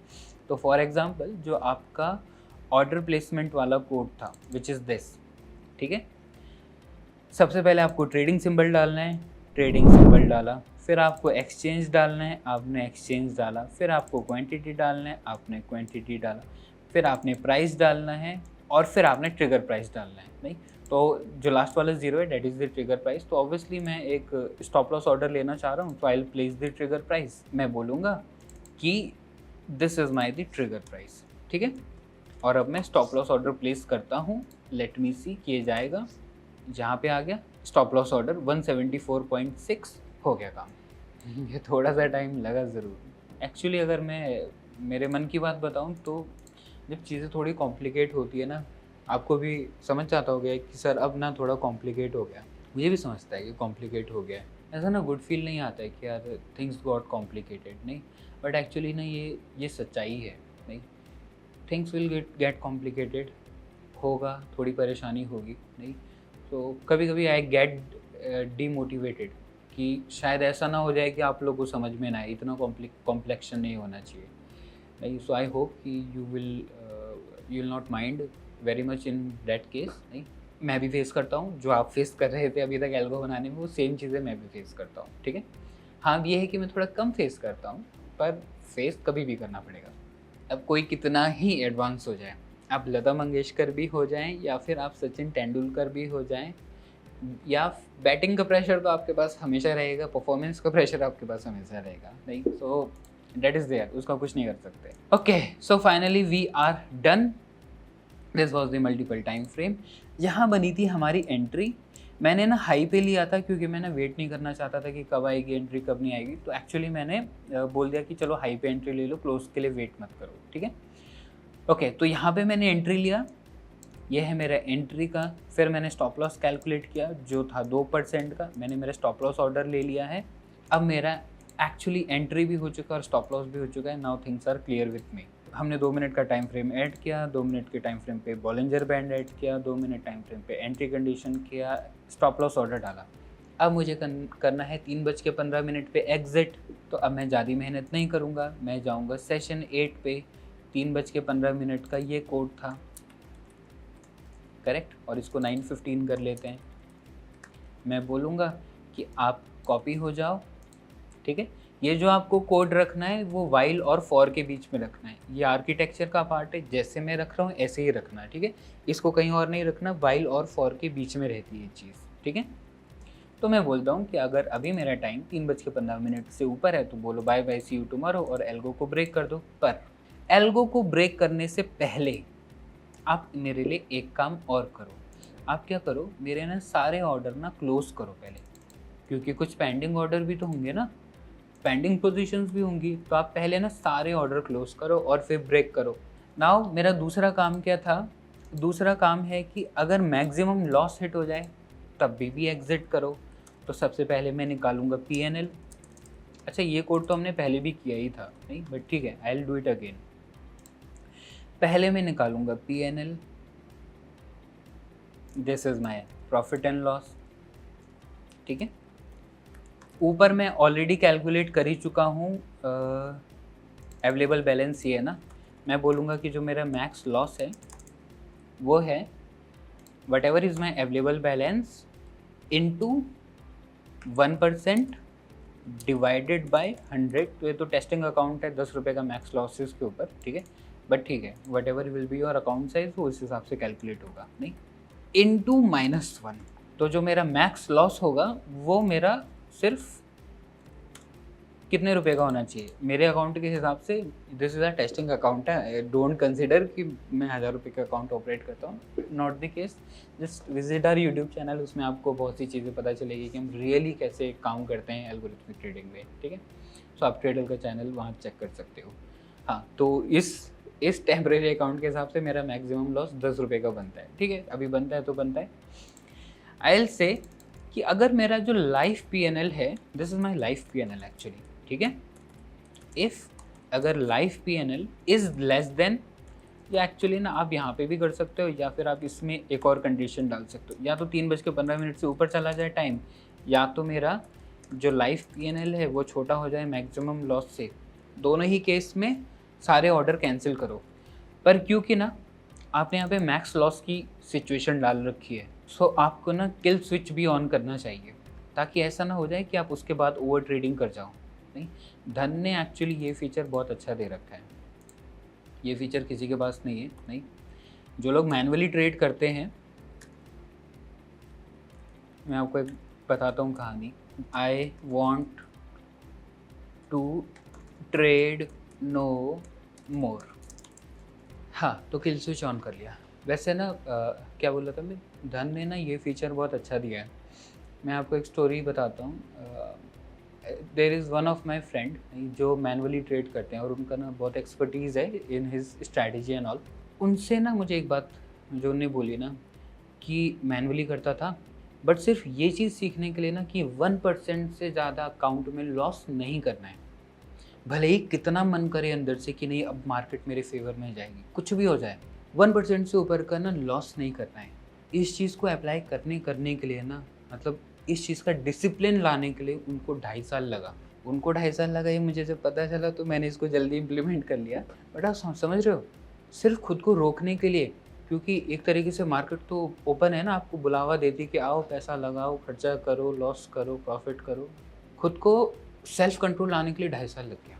तो फॉर एग्जांपल जो आपका ऑर्डर प्लेसमेंट वाला कोड था विच इज़ दिस, ठीक है। सबसे पहले आपको ट्रेडिंग सिंबल डालना है, ट्रेडिंग सिंबल डाला, फिर आपको एक्सचेंज डालना है, आपने एक्सचेंज डाला, फिर आपको क्वांटिटी डालना है, आपने क्वांटिटी डाला, फिर आपने प्राइस डालना है, और फिर आपने ट्रिगर प्राइस डालना है। नहीं तो जो लास्ट वाला 0 है that is the trigger price. तो ऑब्वियसली मैं एक स्टॉप लॉस ऑर्डर लेना चाह रहा हूँ, तो I will place the trigger price. मैं बोलूँगा कि this is my the trigger price, ठीक है। और अब मैं स्टॉप लॉस ऑर्डर प्लेस करता हूँ, लेट मी सी, किए जाएगा, जहाँ पे आ गया स्टॉप लॉस ऑर्डर 174.6 हो गया काम। ये थोड़ा सा टाइम लगा ज़रूर एक्चुअली। अगर मैं मेरे मन की बात बताऊँ तो जब चीज़ें थोड़ी कॉम्प्लिकेट होती है ना, आपको भी समझ आता हो गया कि सर अब ना थोड़ा कॉम्प्लिकेट हो गया, मुझे भी समझता है कि कॉम्प्लिकेट हो गया है। ऐसा ना गुड फील नहीं आता है कि यार थिंग्स गॉट कॉम्प्लिकेटेड, नहीं, बट एक्चुअली ना ये सच्चाई है। नहीं, थिंग्स विल गेट कॉम्प्लिकेटेड, होगा, थोड़ी परेशानी होगी, नहीं तो कभी कभी आई गेट डीमोटिवेटेड कि शायद ऐसा ना हो जाए कि आप लोग को समझ में ना आए, इतना कॉम्प्लेक्शन नहीं होना चाहिए, नहीं। सो आई होप कि you will not mind very much in that case. नहीं, मैं भी फेस करता हूँ, जो आप फेस कर रहे थे अभी तक एल्गो बनाने में, वो सेम चीज़ें मैं भी फेस करता हूँ, ठीक है। हाँ, ये है कि मैं थोड़ा कम फेस करता हूँ, पर फेस कभी भी करना पड़ेगा। अब कोई कितना ही एडवांस हो जाए, आप लता मंगेशकर भी हो जाएं, या फिर आप सचिन तेंदुलकर भी हो जाएं, या बैटिंग का प्रेशर तो आपके पास हमेशा रहेगा, परफॉर्मेंस का प्रेशर आपके पास हमेशा रहेगा, नहीं। सो डेट इज़ देयर, उसका कुछ नहीं कर सकते। Okay, so finally we are done. This was the multiple time frame. यहाँ बनी थी हमारी एंट्री, मैंने ना हाई पे लिया था क्योंकि मैं ना वेट नहीं करना चाहता था कि कब आएगी एंट्री कब नहीं आएगी, तो एक्चुअली मैंने बोल दिया कि चलो हाई पे एंट्री ले लो, क्लोज के लिए वेट मत करो, ठीक है। ओके, तो यहाँ पे मैंने एंट्री लिया, ये है मेरा एंट्री का। फिर मैंने स्टॉप लॉस कैलकुलेट किया जो था 2% का, मैंने मेरा स्टॉप लॉस ऑर्डर ले लिया है। अब मेरा एक्चुअली एंट्री भी हो चुका है और स्टॉप लॉस भी हो चुका है। Now things are clear with me. हमने 2 मिनट का टाइम फ्रेम ऐड किया, 2 मिनट के टाइम फ्रेम पे बॉलिंजर बैंड ऐड किया, 2 मिनट टाइम फ्रेम पे एंट्री कंडीशन किया, स्टॉप लॉस ऑर्डर डाला। अब मुझे करना है 3:15 पे एग्जिट। तो अब मैं ज़्यादा मेहनत नहीं करूँगा, मैं जाऊँगा सेशन 8 पे। 3:15 का ये कोड था, करेक्ट, और इसको 9:15 कर लेते हैं। मैं बोलूँगा कि आप कॉपी हो जाओ, ठीक है। ये जो आपको कोड रखना है वो वाइल और फॉर के बीच में रखना है। ये आर्किटेक्चर का पार्ट है, जैसे मैं रख रहा हूँ ऐसे ही रखना है, ठीक है। इसको कहीं और नहीं रखना, वाइल और फॉर के बीच में रहती है चीज़, ठीक है। तो मैं बोलता हूँ कि अगर अभी मेरा टाइम 3:15 से ऊपर है तो बोलो bye bye, see you tomorrow, और एल्गो को ब्रेक कर दो। पर एल्गो को ब्रेक करने से पहले आप मेरे लिए एक काम और करो। आप क्या करो, मेरे ना सारे ऑर्डर ना क्लोज करो पहले, क्योंकि कुछ पेंडिंग ऑर्डर भी तो होंगे ना, पेंडिंग पोजीशंस भी होंगी। तो आप पहले ना सारे ऑर्डर क्लोज करो और फिर ब्रेक करो। नाउ मेरा दूसरा काम क्या था, दूसरा काम है कि अगर मैक्सिमम लॉस हिट हो जाए तब भी एग्जिट करो। तो सबसे पहले मैं निकालूंगा PNL। अच्छा, ये कोड तो हमने पहले भी किया ही था, नहीं, बट ठीक है, I will do it again. पहले मैं निकालूंगा PNL, this is my profit and loss, ठीक है। ऊपर मैं ऑलरेडी कैलकुलेट कर ही चुका हूँ, अवेलेबल बैलेंस ये है ना। मैं बोलूँगा कि जो मेरा मैक्स लॉस है वो है what ever is my available balance into 1% divided by 100। तो ये तो टेस्टिंग अकाउंट है, 10 रुपये का मैक्स लॉस है उसके ऊपर, ठीक है। बट ठीक है, what ever will be your account size वो इस हिसाब से कैलकुलेट होगा, नहीं, इनटू -1। तो जो मेरा मैक्स लॉस होगा वो मेरा सिर्फ कितने रुपए का होना चाहिए मेरे अकाउंट के हिसाब से। This is a testing account है, डोंट कंसिडर कि मैं 1000 रुपये का अकाउंट ऑपरेट करता हूँ, not the case. Just visit our YouTube channel, उसमें आपको बहुत सी चीज़ें पता चलेगी कि हम रियली कैसे काम करते हैं एल्गोरिथमिक ट्रेडिंग में, ठीक है। सो आप ट्रेडर का चैनल वहाँ चेक कर सकते हो। हाँ, तो इस टेम्परेरी अकाउंट के हिसाब से मेरा मैक्सिमम लॉस 10 रुपये का बनता है, ठीक है। अभी बनता है तो बनता है। आई विल से कि अगर मेरा जो लाइफ PNL है, this is my life PNL actually, ठीक है। इफ़ अगर life PNL is less than, या एक्चुअली ना आप यहाँ पे भी कर सकते हो, या फिर आप इसमें एक और कंडीशन डाल सकते हो, या तो 3:15 से ऊपर चला जाए टाइम, या तो मेरा जो लाइफ PNL है वो छोटा हो जाए मैक्सिमम लॉस से। दोनों ही केस में सारे ऑर्डर कैंसिल करो। पर क्योंकि ना आपने यहाँ पे मैक्स लॉस की सिचुएशन डाल रखी है, सो आपको ना किल स्विच भी ऑन करना चाहिए, ताकि ऐसा ना हो जाए कि आप उसके बाद ओवर ट्रेडिंग कर जाओ। नहीं, धन ने एक्चुअली ये फीचर बहुत अच्छा दे रखा है, ये फीचर किसी के पास नहीं है। नहीं, जो लोग मैनुअली ट्रेड करते हैं, मैं आपको एक बताता हूँ कहानी। I want to trade no more. हाँ, तो किल स्विच ऑन कर लिया। वैसे ना क्या बोल रहा था मैं, धन ने ना ये फीचर बहुत अच्छा दिया है। मैं आपको एक स्टोरी बताता हूँ। There is one of my friend जो मैनुअली ट्रेड करते हैं और उनका ना बहुत एक्सपर्टीज़ है in his strategy and all. उनसे ना मुझे एक बात जो उन्होंने बोली ना कि मैनुअली करता था, बट सिर्फ ये चीज़ सीखने के लिए ना कि 1% से ज़्यादा अकाउंट में लॉस नहीं करना है। भले ही कितना मन करे अंदर से कि नहीं अब मार्केट मेरे फेवर में जाएगी, कुछ भी हो जाए, 1% से ऊपर का ना लॉस नहीं करना है। इस चीज़ को अप्लाई करने के लिए ना, मतलब इस चीज़ का डिसिप्लिन लाने के लिए उनको 2.5 साल लगा। उनको 2.5 साल लगा, ये मुझे जब पता चला तो मैंने इसको जल्दी इम्प्लीमेंट कर लिया। बट आप समझ रहे हो, सिर्फ खुद को रोकने के लिए, क्योंकि एक तरीके से मार्केट तो ओपन है ना, आपको बुलावा देती कि आओ पैसा लगाओ, खर्चा करो, लॉस करो, प्रॉफिट करो। खुद को सेल्फ कंट्रोल लाने के लिए 2.5 साल लग गया।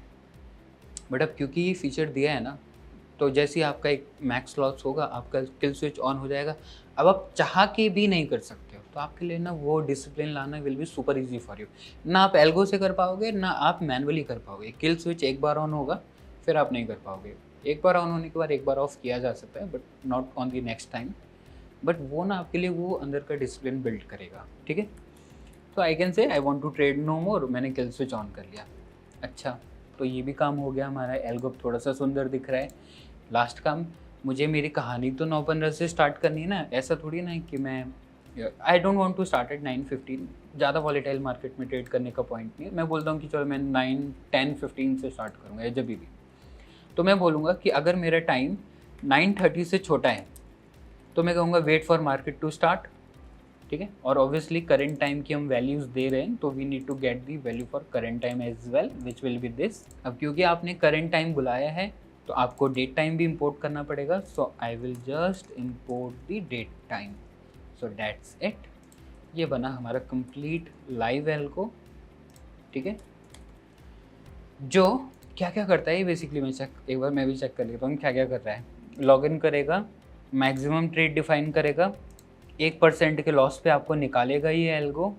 बट अब क्योंकि ये फीचर दिया है ना, तो जैसे ही आपका एक मैक्स लॉस होगा, आपका किल स्विच ऑन हो जाएगा। अब आप चाह के भी नहीं कर सकते हो, तो आपके लिए ना वो डिसिप्लिन लाना will be super easy for you. ना आप एल्गो से कर पाओगे, ना आप मैनुअली कर पाओगे। किल स्विच एक बार ऑन होगा, फिर आप नहीं कर पाओगे। एक बार ऑन होने के बाद एक बार ऑफ किया जा सकता है, but not on the next time. But वो ना आपके लिए वो अंदर का डिसिप्लिन बिल्ड करेगा, ठीक है। तो I can say I want to trade no more, मैंने किल स्विच ऑन कर लिया। अच्छा, तो ये भी काम हो गया हमारा, एल्गो थोड़ा सा सुंदर दिख रहा है। लास्ट काम, मुझे मेरी कहानी तो 9:15 से स्टार्ट करनी है ना, ऐसा थोड़ी ना है कि मैं I don't want to start at 9:15, ज़्यादा वॉलेटाइल मार्केट में ट्रेड करने का पॉइंट नहीं है। मैं बोलता हूँ कि चलो मैं 9:10-15 से स्टार्ट करूँगा या जब भी। तो मैं बोलूँगा कि अगर मेरा टाइम 9:30 से छोटा है तो मैं कहूँगा wait for market to start, ठीक है। और ऑब्वियसली करेंट टाइम की हम वैल्यूज़ दे रहे हैं तो we need to get the value for current time as well, which will be this. अब क्योंकि आपने करेंट टाइम बुलाया है तो आपको डेट टाइम भी इंपोर्ट करना पड़ेगा, so I will just import the date time. So that's it, ये बना हमारा कंप्लीट लाइव एल्गो, ठीक है। जो क्या क्या करता है ये बेसिकली एक बार मैं भी चेक कर लेता हूँ क्या क्या कर रहा है। लॉगिन करेगा, मैक्सिमम ट्रेड डिफाइन करेगा, 1% के लॉस पे आपको निकालेगा ये एल्गो,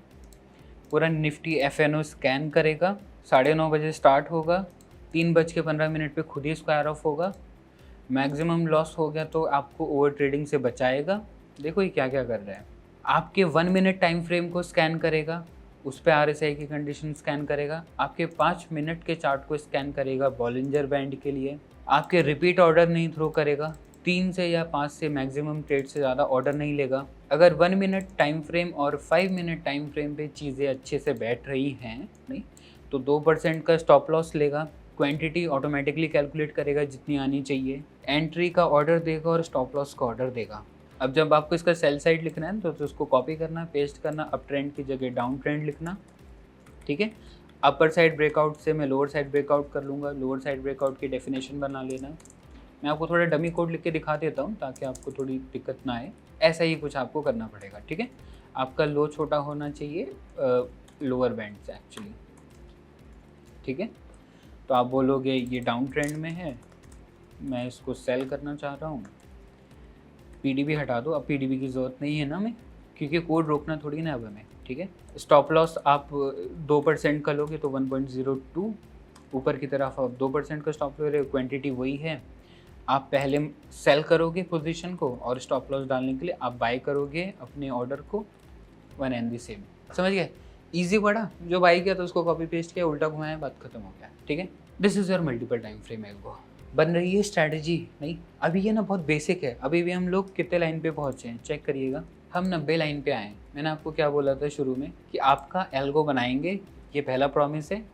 पूरा निफ्टी FNO स्कैन करेगा, 9:30 बजे स्टार्ट होगा, 3:15 पे खुद ही स्क्वायर ऑफ होगा, मैक्सिमम लॉस हो गया तो आपको ओवर ट्रेडिंग से बचाएगा। देखो ये क्या क्या कर रहा है, आपके 1 मिनट टाइम फ्रेम को स्कैन करेगा, उस पर RSI की कंडीशन स्कैन करेगा, आपके 5 मिनट के चार्ट को स्कैन करेगा बॉलिंजर बैंड के लिए, आपके रिपीट ऑर्डर नहीं थ्रो करेगा, 3 से या 5 से मैक्सिमम ट्रेड से ज़्यादा ऑर्डर नहीं लेगा। अगर 1 मिनट टाइम फ्रेम और 5 मिनट टाइम फ्रेम पे चीज़ें अच्छे से बैठ रही हैं नहीं तो 2% का स्टॉप लॉस लेगा, क्वांटिटी ऑटोमेटिकली कैलकुलेट करेगा जितनी आनी चाहिए, एंट्री का ऑर्डर देगा और स्टॉप लॉस का ऑर्डर देगा। अब जब आपको इसका सेल साइड लिखना है तो उसको कॉपी करना, पेस्ट करना, अप ट्रेंड की जगह डाउन ट्रेंड लिखना, ठीक है। अपर साइड ब्रेकआउट से मैं लोअर साइड ब्रेकआउट कर लूँगा, लोअर साइड ब्रेकआउट की डेफिनेशन बना लेना। मैं आपको थोड़ा डमी कोड लिख के दिखा देता हूँ ताकि आपको थोड़ी दिक्कत ना आए, ऐसा ही कुछ आपको करना पड़ेगा, ठीक है। आपका लो छोटा होना चाहिए लोअर बैंड से एक्चुअली, ठीक है। तो आप बोलोगे ये डाउन ट्रेंड में है, मैं इसको सेल करना चाह रहा हूँ, PDB हटा दो, अब PDB की ज़रूरत नहीं है ना मैं, क्योंकि कोड रोकना थोड़ी ना अब हमें, ठीक है। स्टॉप लॉस आप 2% का लोगे तो 1.02, ऊपर की तरफ आप 2% का स्टॉप ले रहे हो, क्वांटिटी वही है। आप पहले सेल करोगे पोजीशन को और स्टॉप लॉस डालने के लिए आप बाय करोगे अपने ऑर्डर को, वन एंड दी सेम, समझ गए। ईजी पड़ा, जो बाई किया तो उसको कॉपी पेस्ट किया, उल्टा घुमाया, बात खत्म हो गया, ठीक है। This is your multiple time frame algo. बन रही है स्ट्रैटेजी नहीं, अभी ये ना बहुत बेसिक है, अभी भी हम लोग कितने लाइन पे पहुँचे हैं चेक करिएगा, हम 90 लाइन पे आए। मैंने आपको क्या बोला था शुरू में कि आपका एल्गो बनाएंगे, ये पहला प्रॉमिस है।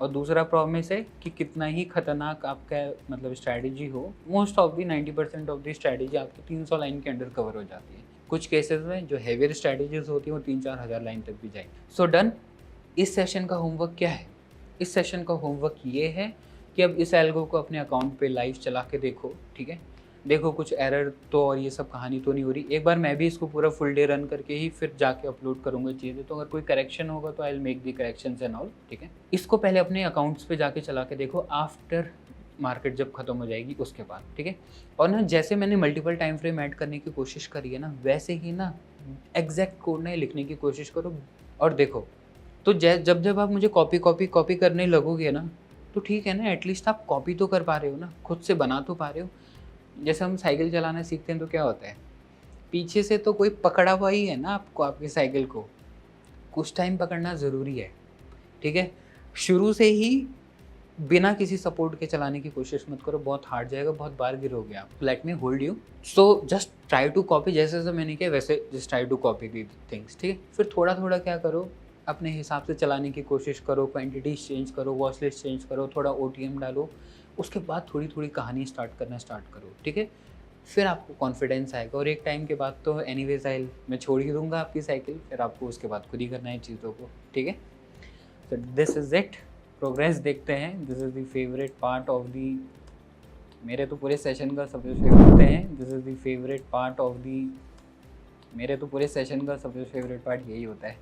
और दूसरा प्रॉमिस है कि कितना ही खतरनाक आपका मतलब स्ट्रैटेजी हो, most of the 90% of the strategy आपकी 300 लाइन के अंडर कवर हो जाती है। कुछ केसेस में जो हेवियर स्ट्रैटेजीज होती हैं वो 3-4 हज़ार लाइन तक भी जाएगी। So done. इस सेशन का होमवर्क क्या है? इस सेशन का होमवर्क ये है कि अब इस एल्गो को अपने अकाउंट पे लाइव चला के देखो, ठीक है। देखो कुछ एरर तो और ये सब कहानी तो नहीं हो रही। एक बार मैं भी इसको पूरा फुल डे रन करके ही फिर जाके अपलोड करूँगा चीज़ें, तो अगर कोई करेक्शन होगा तो I will make the corrections and all, ठीक है। इसको पहले अपने अकाउंट्स पे जाके चला के देखो आफ्टर मार्केट जब खत्म हो जाएगी उसके बाद, ठीक है। और ना जैसे मैंने मल्टीपल टाइम फ्रेम ऐड करने की कोशिश करी है ना, वैसे ही ना एग्जैक्ट कोड नहीं लिखने की कोशिश करो और देखो। तो जब जब आप मुझे कॉपी करने लगोगे ना तो ठीक है ना, एटलीस्ट आप कॉपी तो कर पा रहे हो ना, खुद से बना तो पा रहे हो। जैसे हम साइकिल चलाना सीखते हैं तो क्या होता है, पीछे से तो कोई पकड़ा हुआ ही है ना आपको, आपकी साइकिल को कुछ टाइम पकड़ना ज़रूरी है, ठीक है। शुरू से ही बिना किसी सपोर्ट के चलाने की कोशिश मत करो, बहुत हार्ड जाएगा, बहुत बार गिरोगे आप। Let me hold you, so just try to copy, जैसे जैसे मैंने किया वैसे just try to copy the things, ठीक है। फिर थोड़ा थोड़ा क्या करो, अपने हिसाब से चलाने की कोशिश करो, क्वांटिटीज चेंज करो, वॉच लिस्ट चेंज करो, थोड़ा OTM डालो, उसके बाद थोड़ी थोड़ी कहानी स्टार्ट करो, ठीक है। फिर आपको कॉन्फिडेंस आएगा और एक टाइम के बाद तो एनीवेज मैं छोड़ ही दूंगा आपकी साइकिल, फिर आपको उसके बाद खुद ही करना है चीज़ों को, ठीक है। तो दिस इज़ इट, प्रोग्रेस देखते हैं। This is the favourite part of the, मेरे तो पूरे सेशन का सबसे फेवरेट है, this is the favourite part of the, मेरे तो पूरे सेशन का सबसे फेवरेट पार्ट यही होता है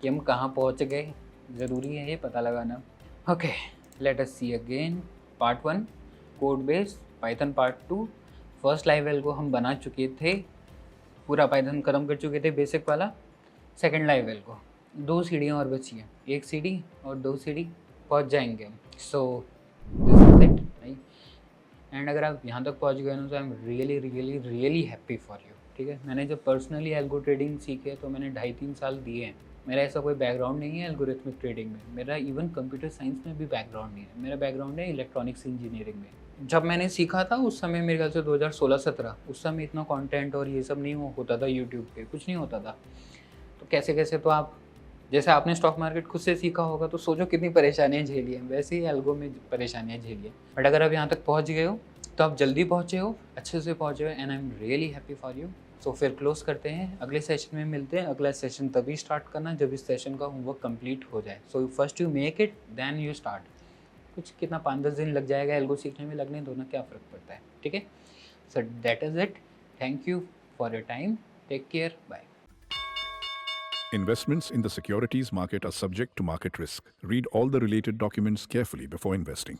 कि हम कहाँ पहुँच गए, ज़रूरी है ये पता लगाना। Okay, let us see again. Part 1 code base Python, part 2 first live algo हम बना चुके थे, पूरा पाइथन खत्म कर चुके थे बेसिक वाला। सेकंड लाइव एल्गो 2 सीढ़ियाँ और बची हैं, 1 सीढ़ी और 2 सीढ़ी पहुंच जाएंगे हम। So this is it, right. And अगर आप यहाँ तक पहुँच गए ना तो आई am really happy for you. ठीक है। मैंने जब पर्सनली एल्गो ट्रेडिंग सीखे तो मैंने 2.5-3 साल दिए हैं। मेरा ऐसा कोई बैकग्राउंड नहीं है एल्गोरिथमिक ट्रेडिंग में, मेरा इवन कंप्यूटर साइंस में भी बैकग्राउंड नहीं है, मेरा बैकग्राउंड है इलेक्ट्रॉनिक्स इंजीनियरिंग में। जब मैंने सीखा था उस समय मेरे ख्याल से 2016-17, उस समय इतना कंटेंट और ये सब नहीं होता था यूट्यूब पे, कुछ नहीं होता था। तो कैसे कैसे तो आप, जैसे आपने स्टॉक मार्केट खुद से सीखा होगा तो सोचो कितनी परेशानियाँ झेली हैं, वैसे ही एल्गो में परेशानियाँ झेली हैं। बट अगर आप यहाँ तक पहुँच गए हो तो आप जल्दी पहुँचे हो, अच्छे से पहुँचे हो, and I am really happy for you. So फिर क्लोज करते हैं, अगले सेशन में मिलते हैं। अगला सेशन तभी स्टार्ट करना जब इस सेशन का होमवर्क कंप्लीट हो जाए। So first you make it then you start. कुछ कितना 5-10 दिन लग जाएगा एल्गो सीखने में, लगने दो ना, क्या फ़र्क पड़ता है, ठीक है। So that is it, thank you for your time, take care, bye. Investments in the securities market are subject to market risk. Read all the related documents carefully before investing.